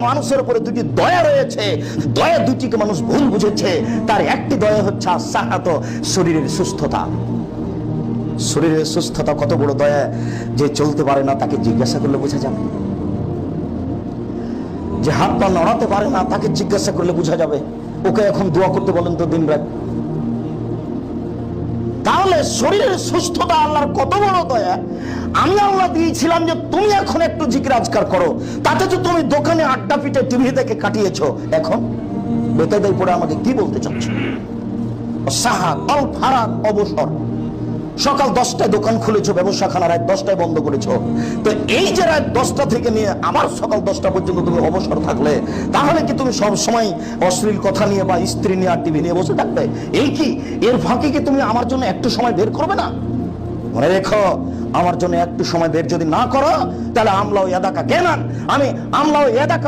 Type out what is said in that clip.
মানুষের উপরে দুটি দয়া রয়েছে, দয়া দুটিকে মানুষ ভুল বুঝেছে। তার একটি দয়া হচ্ছে আসাহাত, শরীরের সুস্থতা। শরীরের সুস্থতা কত বড় দয়া, যে চলতে পারে না তাকে জিজ্ঞাসা করলে বোঝা যাবে, যে হাত পা নড়াতে পারে না তাকে জিজ্ঞাসা করলে বোঝা যাবে। ওকে এখন দোয়া করতে বলেন তো দিন রাত। তাহলে শরীরের সুস্থতা আল্লাহর কত বড় দয়া। আমি আল্লাহ দিয়েছিলাম যে তুমি এখন একটু জিকির আজকার করো, তাতে তো তুমি দোকানে আড্ডা পিটে টিভি দেখে কাটিয়েছো, এখন বেকায়দায় পড়ে আমাকে কি বলতে চাচ্ছ? সাহাত অল ফারাত, অবসর। সকাল 10টায় দোকান খুলেছো, ব্যবসাখানা রাত 10টায় বন্ধ করেছো। তো এই যে রাত 10টা থেকে নিয়ে আবার সকাল 10টা পর্যন্ত তুমি অবসর থাকলে, তাহলে কি তুমি সব সময় অশ্লীল কথা নিয়ে বা স্ত্রী নিয়ে আর টিভি নিয়ে বসে থাকবে? এই কি এর ফাঁকে কি তুমি আমার জন্য একটু সময় বের করবে না? মনে রেখো, আমার জন্য একটু সময় বের যদি না করো, তাহলে আমলাও ইয়াদাকা কেনান, আমি আমলাও ইয়াদাকা